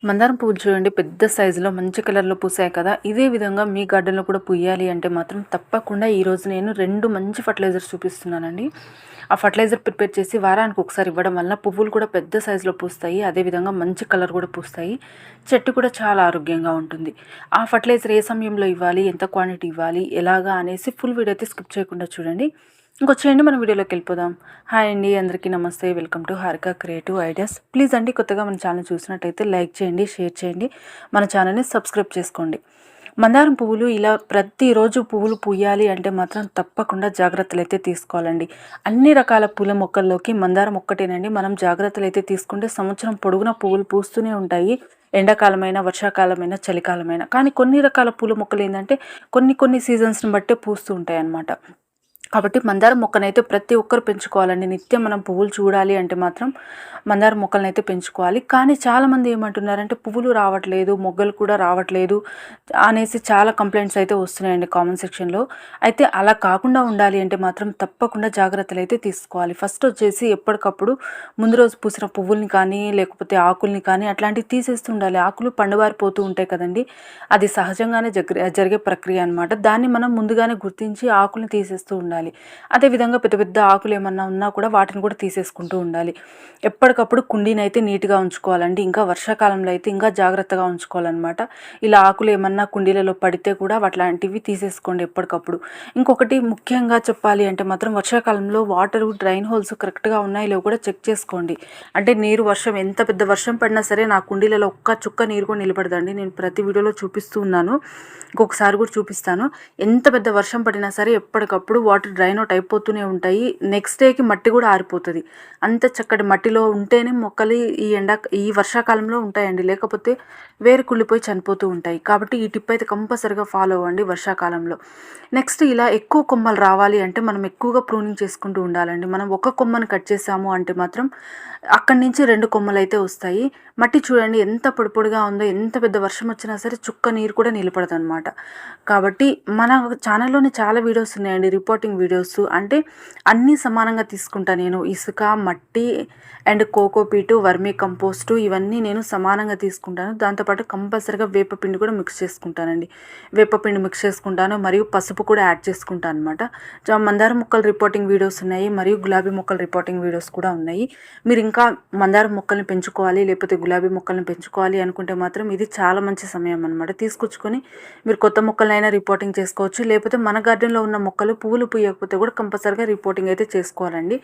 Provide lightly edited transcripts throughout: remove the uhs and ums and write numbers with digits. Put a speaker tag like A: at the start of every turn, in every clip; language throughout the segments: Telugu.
A: మందారం పువ్వులు చూడండి, పెద్ద సైజులో మంచి కలర్‌లో పూసాయి కదా! ఇదే విధంగా మీ గార్డెన్‌లో కూడా పూయాలి అంటే మాత్రం తప్పకుండా ఈరోజు నేను 2 మంచి ఫర్టిలైజర్స్ చూపిస్తున్నానండి. ఆ ఫర్టిలైజర్ ప్రిపేర్ చేసి వారానికి ఒకసారి ఇవ్వడం వలన పువ్వులు కూడా పెద్ద సైజులో పూస్తాయి. అదేవిధంగా మంచి కలర్ కూడా పూస్తాయి. చెట్టు కూడా చాలా ఆరోగ్యంగా ఉంటుంది. ఆ ఫర్టిలైజర్ ఏ సమయంలో ఇవ్వాలి, ఎంత క్వాంటిటీ ఇవ్వాలి, ఎలాగా అనేసి ఫుల్ వీడియో అయితే స్కిప్ చేయకుండా చూడండి. ఇంకొచ్చేయండి మన వీడియోలోకి వెళ్ళిపోదాం. హాయ్ అండి, అందరికీ నమస్తే. Welcome to Harika creative ideas. Please అండి, కొత్తగా మన ఛానల్ చూసినట్టయితే లైక్ చేయండి, షేర్ చేయండి, మన ఛానల్ని సబ్స్క్రైబ్ చేసుకోండి. మందారం పువ్వులు ఇలా ప్రతిరోజు పువ్వులు పూయాలి అంటే మాత్రం తప్పకుండా జాగ్రత్తలు అయితే తీసుకోవాలండి. అన్ని రకాల పూల మొక్కల్లోకి మందారం ఒక్కటేనండి. మనం జాగ్రత్తలు అయితే తీసుకుంటే సంవత్సరం పొడుగునా పువ్వులు పూస్తూనే ఉంటాయి. ఎండాకాలమైనా, వర్షాకాలమైనా, చలికాలమైనా. కానీ కొన్ని రకాల పూల మొక్కలు ఏంటంటే కొన్ని సీజన్స్ని బట్టే పూస్తూ ఉంటాయి అన్నమాట. కాబట్టి మందారం మొక్కనైతే ప్రతి ఒక్కరు పెంచుకోవాలండి. నిత్యం మనం పువ్వులు చూడాలి అంటే మాత్రం మందారం మొక్కలనైతే పెంచుకోవాలి. కానీ చాలామంది ఏమంటున్నారంటే పువ్వులు రావట్లేదు, మొగ్గలు కూడా రావట్లేదు అనేసి చాలా కంప్లైంట్స్ అయితే వస్తున్నాయండి కామెంట్ సెక్షన్‌లో. అయితే అలా కాకుండా ఉండాలి అంటే మాత్రం తప్పకుండా జాగ్రత్తలు అయితే తీసుకోవాలి. ఫస్ట్ వచ్చేసి ఎప్పటికప్పుడు ముందు రోజు పూసిన పువ్వుల్ని కానీ, లేకపోతే ఆకుల్ని కానీ అట్లాంటివి తీసేస్తూ ఉండాలి. ఆకులు పండుబారిపోతూ ఉంటాయి కదండీ! అది సహజంగానే జరిగే ప్రక్రియ అనమాట. దాన్ని మనం ముందుగానే గుర్తించి ఆకుల్ని తీసేస్తూ ఉండాలి. అదేవిధంగా పెద్ద పెద్ద ఆకులు ఏమన్నా ఉన్నా కూడా వాటిని కూడా తీసేసుకుంటూ ఉండాలి. ఎప్పటికప్పుడు కుండీని అయితే నీట్గా ఉంచుకోవాలండి. ఇంకా వర్షాకాలంలో అయితే ఇంకా జాగ్రత్తగా ఉంచుకోవాలన్నమాట. ఇలా ఆకులు ఏమన్నా కుండీలలో పడితే కూడా అట్లాంటివి తీసేసుకోండి ఎప్పటికప్పుడు. ఇంకొకటి ముఖ్యంగా చెప్పాలి అంటే మాత్రం వర్షాకాలంలో వాటర్ డ్రైన్ హోల్స్ కరెక్ట్గా ఉన్నాయో కూడా చెక్ చేసుకోండి. అంటే నీరు ఎంత పెద్ద వర్షం పడినా సరే నా కుండీలలో ఒక్క చుక్క నీరు కూడా నిలబడదండి. నేను ప్రతి వీడియోలో చూపిస్తూ ఉన్నాను, ఇంకొకసారి కూడా చూపిస్తాను. ఎంత పెద్ద వర్షం పడినా సరే ఎప్పటికప్పుడు వాటర్ డ్రైన్ అవుట్ అయిపోతూనే ఉంటాయి. నెక్స్ట్ డేకి మట్టి కూడా ఆరిపోతుంది. అంత చక్కటి మట్టిలో ఉంటేనే మొక్కలు ఈ వర్షాకాలంలో ఉంటాయండి. లేకపోతే వేరు కుళ్ళిపోయి చనిపోతూ ఉంటాయి. కాబట్టి ఈ టిప్ అయితే కంపల్సరిగా ఫాలో అవ్వండి వర్షాకాలంలో. నెక్స్ట్ ఇలా ఎక్కువ కొమ్మలు రావాలి అంటే మనం ఎక్కువగా ప్రూనింగ్ చేసుకుంటూ ఉండాలండి. మనం ఒక కొమ్మను కట్ చేసాము అంటే మాత్రం అక్కడి నుంచి 2 కొమ్మలు అయితే వస్తాయి. మట్టి చూడండి ఎంత పొడి పొడిగా ఉందో, ఎంత పెద్ద వర్షం వచ్చినా సరే చుక్క నీరు కూడా నిలబడదనమాట. కాబట్టి మన ఛానల్లోనే చాలా వీడియోస్ ఉన్నాయండి, రిపోర్టింగ్ వీడియోస్. అంటే అన్నీ సమానంగా తీసుకుంటా నేను. ఇసుక, మట్టి అండ్ కోకోపీటు, వర్మీ కంపోస్టు ఇవన్నీ నేను సమానంగా తీసుకుంటాను. దాంతోపాటు కంపల్సరీగా వేపపిండి కూడా మిక్స్ చేసుకుంటానండి. వేపపిండి మిక్స్ చేసుకుంటాను, మరియు పసుపు కూడా యాడ్ చేసుకుంటాను అనమాట. మందారం మొక్కల రిపోర్టింగ్ వీడియోస్ ఉన్నాయి, మరియు గులాబీ మొక్కల రిపోర్టింగ్ వీడియోస్ కూడా ఉన్నాయి. మీరు ఇంకా మందారం మొక్కల్ని పెంచుకోవాలి, లేకపోతే గులాబీ మొక్కల్ని పెంచుకోవాలి అనుకుంటే మాత్రం ఇది చాలా మంచి సమయం అనమాట. తీసుకొచ్చుకొని మీరు కొత్త మొక్కలైనా రిపోర్టింగ్ చేసుకోవచ్చు. లేకపోతే మన గార్డెన్లో ఉన్న మొక్కలు పువ్వులు పూయకపోతే కూడా కంపల్సరీగా రిపోర్టింగ్ అయితే చేసుకోవాలండి.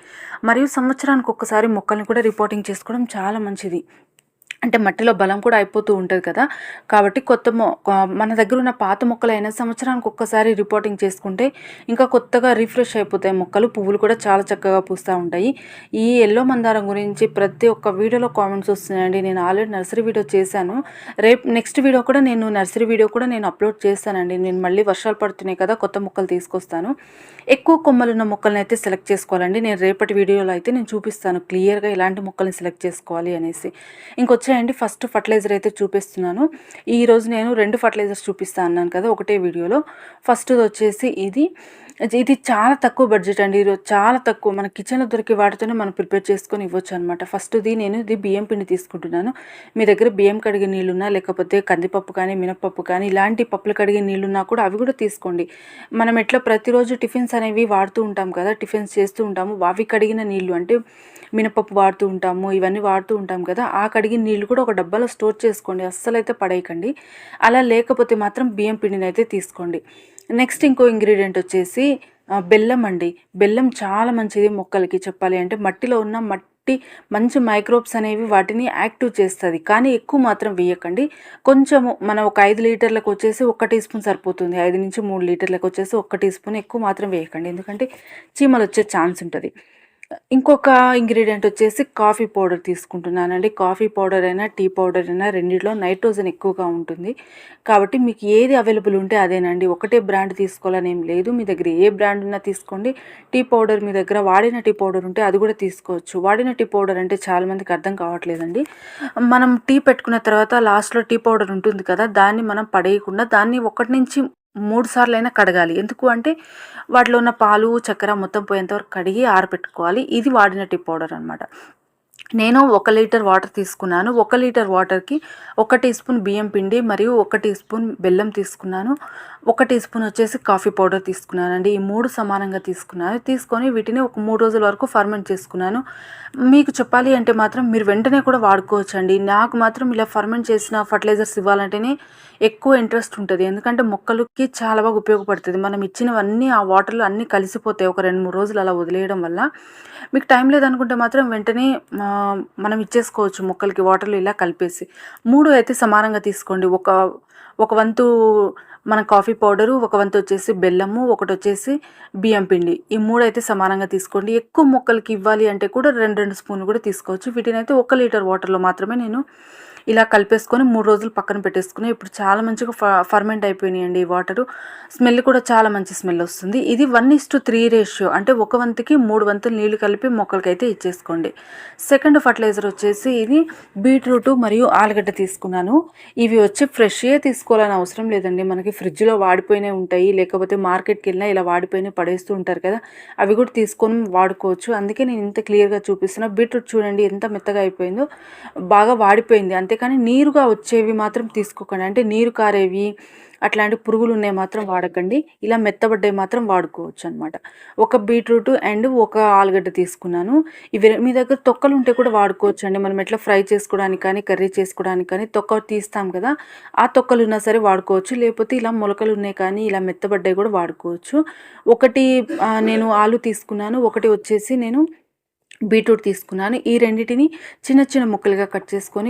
A: మరియు సంవత్సరానికి ఒక్కసారి మొక్కల్ని కూడా రిపోర్టింగ్ చేసుకోవడం చాలా మంచిది. అంటే మట్టిలో బలం కూడా అయిపోతూ ఉంటుంది కదా! కాబట్టి మన దగ్గర ఉన్న పాత మొక్కలైనా సంవత్సరానికి ఒక్కసారి రిపోర్టింగ్ చేసుకుంటే ఇంకా కొత్తగా రిఫ్రెష్ అయిపోతాయి మొక్కలు. పువ్వులు కూడా చాలా చక్కగా పూస్తూ ఉంటాయి. ఈ యెల్లో మందారం గురించి ప్రతి ఒక్క వీడియోలో కామెంట్స్ వస్తున్నాయండి. నేను ఆల్రెడీ నర్సరీ వీడియో చేశాను. నెక్స్ట్ వీడియో కూడా నేను నర్సరీ వీడియో కూడా నేను అప్లోడ్ చేస్తానండి. నేను మళ్ళీ వర్షాలు పడుతున్నాయి కదా, కొత్త మొక్కలు తీసుకొస్తాను. ఎక్కువ కొమ్మలున్న మొక్కలను అయితే సెలెక్ట్ చేసుకోవాలండి. నేను రేపటి వీడియోలో అయితే నేను చూపిస్తాను క్లియర్గా ఎలాంటి మొక్కల్ని సెలెక్ట్ చేసుకోవాలి అనేసి. ఇంకొచ్చాయండి, ఫస్ట్ ఫర్టిలైజర్ అయితే చూపిస్తున్నాను. ఈరోజు నేను 2 ఫర్టిలైజర్స్ చూపిస్తాను అన్నాను కదా ఒకటే వీడియోలో. ఫస్ట్ది వచ్చేసి ఇది చాలా తక్కువ బడ్జెట్ అండి. ఈరోజు చాలా తక్కువ మన కిచెన్లో దొరికే వాటితోనే మనం ప్రిపేర్ చేసుకొని ఇవ్వచ్చు అనమాట. ఫస్ట్ది నేను బియ్యం పిండి తీసుకుంటున్నాను. మీ దగ్గర బియ్యం కడిగే నీళ్ళున్నా, లేకపోతే కందిపప్పు కానీ, మినపప్పు కానీ ఇలాంటి పప్పులు కడిగే నీళ్ళున్నా కూడా అవి కూడా తీసుకోండి. మనం ఎట్లా ప్రతిరోజు టిఫిన్స్ అనేవి వాడుతూ ఉంటాం కదా, టిఫిన్స్ చేస్తూ ఉంటాము. అవి కడిగిన నీళ్ళు అంటే మినపప్పు వాడుతూ ఉంటాము, ఇవన్నీ వాడుతూ ఉంటాం కదా, ఆ కడిగిన నీళ్ళు కూడా ఒక డబ్బాలో స్టోర్ చేసుకోండి. అస్సలైతే పడేయకండి. అలా లేకపోతే మాత్రం బియ్యం పిండిని అయితే తీసుకోండి. నెక్స్ట్ ఇంకో ఇంగ్రీడియంట్ వచ్చేసి బెల్లం అండి. బెల్లం చాలా మంచిది మొక్కలకి. చెప్పాలి అంటే మట్టిలో ఉన్న మంచి మైక్రోబ్స్ అనేవి వాటిని యాక్టివ్ చేస్తుంది. కానీ ఎక్కువ మాత్రం వేయకండి. కొంచెము మనం ఒక 5 లీటర్లకు వచ్చేసి 1 టీ స్పూన్ సరిపోతుంది. 5 నుంచి 3 లీటర్లకు వచ్చేసి 1 టీ స్పూన్, ఎక్కువ మాత్రం వేయకండి. ఎందుకంటే చీమలు వచ్చే ఛాన్స్ ఉంటుంది. ఇంకొక ఇంగ్రీడియంట్ వచ్చేసి కాఫీ పౌడర్ తీసుకుంటున్నానండి. కాఫీ పౌడర్ అయినా, టీ పౌడర్ అయినా రెండిట్లో నైట్రోజన్ ఎక్కువగా ఉంటుంది. కాబట్టి మీకు ఏది అవైలబుల్ ఉంటే అదేనండి. ఒకటే బ్రాండ్ తీసుకోవాలని ఏం లేదు. మీ దగ్గర ఏ బ్రాండ్ ఉన్నా తీసుకోండి. టీ పౌడర్ మీ దగ్గర వాడిన టీ పౌడర్ ఉంటే అది కూడా తీసుకోవచ్చు. వాడిన టీ పౌడర్ అంటే చాలామందికి అర్థం కావట్లేదండి. మనం టీ పెట్టుకున్న తర్వాత లాస్ట్లో టీ పౌడర్ ఉంటుంది కదా, దాన్ని మనం పడేయకుండా దాన్ని 1 నుంచి 3 సార్లైనా కడగాలి. ఎందుకు అంటే వాటిలో ఉన్న పాలు, చక్కెర మొత్తం పోయేంతవరకు కడిగి ఆరబెట్టుకోవాలి. ఇది వాడిన టీ పౌడర్ అనమాట. నేను 1 లీటర్ వాటర్ తీసుకున్నాను. 1 లీటర్ వాటర్‌కి 1 టీ స్పూన్ బియ్యం పిండి మరియు 1 టీ స్పూన్ బెల్లం తీసుకున్నాను. 1 టీ స్పూన్ వచ్చేసి కాఫీ పౌడర్ తీసుకున్నానండి. ఈ 3 సమానంగా తీసుకున్నాను. తీసుకొని వీటిని ఒక 3 రోజుల వరకు ఫర్మెంట్ చేసుకున్నాను. మీకు చెప్పాలి అంటే మాత్రం మీరు వెంటనే కూడా వాడుకోవచ్చండి. నాకు మాత్రం ఇలా ఫర్మెంట్ చేసిన ఫర్టిలైజర్స్ ఇవ్వాలంటేనే ఎక్కువ ఇంట్రెస్ట్ ఉంటది. ఎందుకంటే మొక్కలకి చాలా బాగా ఉపయోగపడుతది. మనం ఇచ్చినవన్నీ ఆ వాటర్‌లో అన్నీ కలిసిపోతాయి. ఒక 2, 3 రోజులు అలా వదిలేయడం వల్ల. మీకు టైం లేదనుకుంటే మాత్రం వెంటనే మనం ఇచ్చేసుకోవచ్చు మొక్కలకి వాటర్‌లో ఇలా కలిపేసి. 3 అయితే సమానంగా తీసుకోండి. ఒక వంతు మన కాఫీ పౌడరు, ఒక వంతు వచ్చేసి బెల్లము, ఒకటొచ్చేసి బియ్యం పిండి. ఈ 3 అయితే సమానంగా తీసుకోండి. ఎక్కువ మొక్కలకి ఇవ్వాలి అంటే కూడా 2, 2 స్పూన్లు కూడా తీసుకోవచ్చు. వీటినైతే 1 లీటర్ వాటర్‌లో మాత్రమే నేను ఇలా కలిపేసుకొని 3 రోజులు పక్కన పెట్టేసుకుని ఇప్పుడు చాలా మంచిగా ఫర్మెంట్ అయిపోయినాయండి ఈ వాటరు. స్మెల్ కూడా చాలా మంచి స్మెల్ వస్తుంది. ఇది 1:3 రేషియో, అంటే ఒక వంతుకి 3 వంతులు నీళ్లు కలిపి మొక్కలకైతే ఇచ్చేసుకోండి. సెకండ్ ఫర్టిలైజర్ వచ్చేసి ఇది బీట్రూట్ మరియు ఆలుగడ్డ తీసుకున్నాను. ఇవి వచ్చి ఫ్రెష్‌యే తీసుకోవాలని అవసరం లేదండి. మనకి ఫ్రిడ్జ్‌లో వాడిపోయినవి ఉంటాయి, లేకపోతే మార్కెట్‌కి వెళ్ళినా ఇలా వాడిపోయినవి పడేస్తూ ఉంటారు కదా, అవి కూడా తీసుకొని వాడుకోవచ్చు. అందుకే నేను ఇంత క్లియర్‌గా చూపిస్తున్నా. బీట్రూట్ చూడండి ఎంత మెత్తగా అయిపోయిందో, బాగా వాడిపోయింది. అంతేకాని నీరుగా వచ్చేవి మాత్రం తీసుకోకండి. అంటే నీరు కారేవి అట్లాంటి పురుగులు ఉన్నాయి మాత్రం వాడకండి. ఇలా మెత్తబడ్డవి మాత్రం వాడుకోవచ్చు అనమాట. ఒక బీట్రూట్ అండ్ ఒక ఆలుగడ్డ తీసుకున్నాను. ఇవి మీ దగ్గర తొక్కలు ఉంటే కూడా వాడుకోవచ్చండి. మనం ఎట్లా ఫ్రై చేసుకోవడానికి కానీ, కర్రీ చేసుకోవడానికి కానీ తొక్క తీస్తాం కదా, ఆ తొక్కలు ఉన్నా సరే వాడుకోవచ్చు. లేకపోతే ఇలా మొలకలు ఉన్నాయి కానీ ఇలా మెత్తబడ్డవి కూడా వాడుకోవచ్చు. ఒకటి నేను ఆలు తీసుకున్నాను. ఒకటి వచ్చేసి నేను బీట్రూట్ తీసుకున్నాను. ఈ రెండిటిని చిన్న చిన్న ముక్కలుగా కట్ చేసుకొని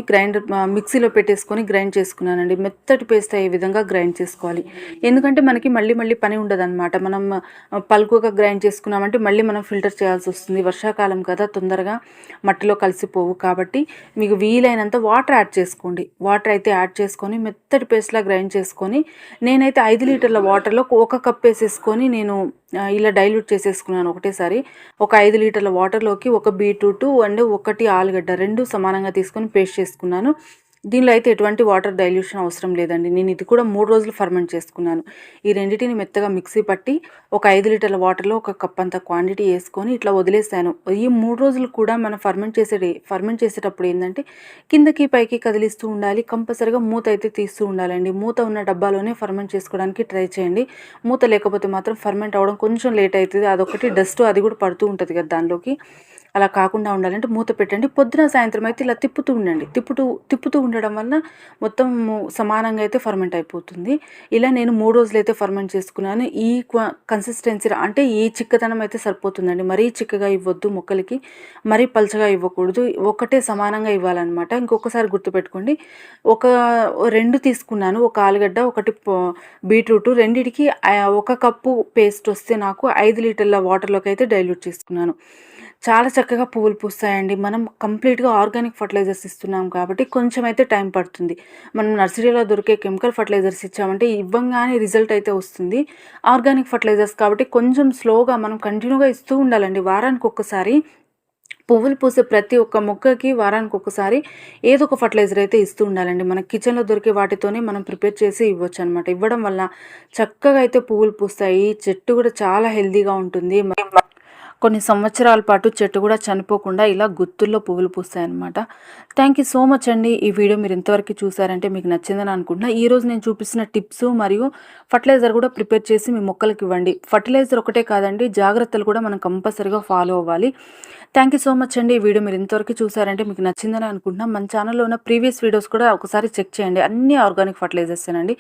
A: మిక్సీలో పెట్టేసుకొని గ్రైండ్ చేసుకున్నానండి. మెత్తటి పేస్ట్ అయ్యే విధంగా గ్రైండ్ చేసుకోవాలి. ఎందుకంటే మనకి మళ్ళీ పని ఉండదన్నమాట. మనం పలుకుగా గ్రైండ్ చేసుకున్నామంటే మళ్ళీ మనం ఫిల్టర్ చేయాల్సి వస్తుంది. వర్షాకాలం కదా, తొందరగా మట్టిలో కలిసిపోవు. కాబట్టి మీకు వీలైనంత వాటర్ యాడ్ చేసుకోండి. వాటర్ అయితే యాడ్ చేసుకొని మెత్తటి పేస్ట్లా గ్రైండ్ చేసుకొని, నేనైతే 5 లీటర్ల వాటర్లో 1 కప్ వేసేసుకొని నేను ఇలా డైల్యూట్ చేసేసుకున్నాను ఒకటేసారి. ఒక 5 లీటర్ల వాటర్లోకి ఒక బీట్రూట్ అండ్ 1 ఆలుగడ్డ 2 సమానంగా తీసుకొని పేస్ట్ చేసుకున్నాను. దీనిలో అయితే ఎటువంటి వాటర్ డైల్యూషన్ అవసరం లేదండి. నేను ఇది కూడా 3 రోజులు ఫర్మెంట్ చేసుకున్నాను. ఈ రెండిటిని మెత్తగా మిక్సీ పట్టి ఒక 5 లీటర్ల వాటర్లో 1 కప్ అంత క్వాంటిటీ వేసుకొని ఇట్లా వదిలేసాను. ఈ 3 రోజులు కూడా మనం ఫర్మెంట్ చేసేటప్పుడు ఏంటంటే కిందకి పైకి కదిలిస్తూ ఉండాలి. కంపల్సరిగా మూత అయితే తీస్తూ ఉండాలండి. మూత ఉన్న డబ్బాలోనే ఫర్మెంట్ చేసుకోవడానికి ట్రై చేయండి. మూత లేకపోతే మాత్రం ఫర్మెంట్ అవ్వడం కొంచెం లేట్ అవుతుంది. అదొకటి డస్ట్ అది కూడా పడుతూ ఉంటుంది కదా దానిలోకి. అలా కాకుండా ఉండాలంటే మూత పెట్టండి. పొద్దున సాయంత్రం అయితే ఇలా తిప్పుతూ ఉండండి. తిప్పుతూ ఉండడం వల్ల మొత్తం సమానంగా అయితే ఫర్మెంట్ అయిపోతుంది. ఇలా నేను 3 రోజులు అయితే ఫర్మెంట్ చేసుకున్నాను. ఈ కన్సిస్టెన్సీ అంటే ఈ చిక్కదనం అయితే సరిపోతుందండి. మరీ చిక్కగా ఇవ్వద్దు మొక్కలకి, మరీ పల్చగా ఇవ్వకూడదు. ఒకటే సమానంగా ఇవ్వాలన్నమాట. ఇంకొకసారి గుర్తుపెట్టుకోండి. ఒక 2 తీసుకున్నాను. ఒక ఆలుగడ్డ, ఒకటి బీట్రూట్, రెండిటికి 1 కప్పు పేస్ట్ వస్తే నాకు 5 లీటర్ల వాటర్లోకి అయితే డైల్యూట్ చేసుకున్నాను. చాలా చక్కగా పువ్వులు పూస్తాయండి. మనం కంప్లీట్‌గా ఆర్గానిక్ ఫర్టిలైజర్స్ ఇస్తున్నాం కాబట్టి కొంచెం అయితే టైం పడుతుంది. మనం నర్సరీలో దొరికే కెమికల్ ఫర్టిలైజర్స్ ఇచ్చామంటే ఇవ్వంగానే రిజల్ట్ అయితే వస్తుంది. ఆర్గానిక్ ఫర్టిలైజర్స్ కాబట్టి కొంచెం స్లోగా మనం కంటిన్యూగా ఇస్తూ ఉండాలండి. వారానికి ఒక్కసారి పువ్వులు పూసే ప్రతి ఒక్క మొక్కకి వారానికి ఒకసారి ఏదో ఒక ఫర్టిలైజర్ అయితే ఇస్తూ ఉండాలండి. మన కిచెన్‌లో దొరికే వాటితోనే మనం ప్రిపేర్ చేసి ఇవ్వొచ్చనమాట. ఇవ్వడం వల్ల చక్కగా అయితే పువ్వులు పూస్తాయి. చెట్టు కూడా చాలా హెల్తీగా ఉంటుంది. కొన్ని సంవత్సరాల పాటు చెట్టు కూడా చనిపోకుండా ఇలా గుత్తుల్లో పువ్వులు పూస్తాయన్నమాట. థ్యాంక్ యూ సో మచ్ అండి. ఈ వీడియో మీరు ఇంతవరకు చూసారంటే మీకు నచ్చిందని అనుకుంటున్నా. ఈరోజు నేను చూపిస్తున్న టిప్స్ మరియు ఫర్టిలైజర్ కూడా ప్రిపేర్ చేసి మీ మొక్కలకి ఇవ్వండి. ఫర్టిలైజర్ ఒకటే కాదండి, జాగ్రత్తలు కూడా మనం కంపల్సరీగా ఫాలో అవ్వాలి. థ్యాంక్ యూ సో మచ్ అండి. ఈ వీడియో మీరు ఇంతవరకు చూసారంటే మీకు నచ్చిందని అనుకుంటున్నా. మన ఛానల్లో ఉన్న ప్రీవియస్ వీడియోస్ కూడా ఒకసారి చెక్ చేయండి. అన్ని ఆర్గానిక్ ఫర్టిలైజర్సేనండి.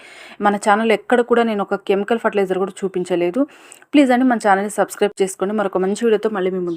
A: మన ఛానల్లో ఎక్కడ కూడా నేను ఒక కెమికల్ ఫర్టిలైజర్ కూడా చూపించలేదు. ప్లీజ్ అండి మన ఛానల్ని సబ్స్క్రైబ్ చేసుకోండి. మరొక మంచి వీడియోతో మళ్ళీ మీ ముందు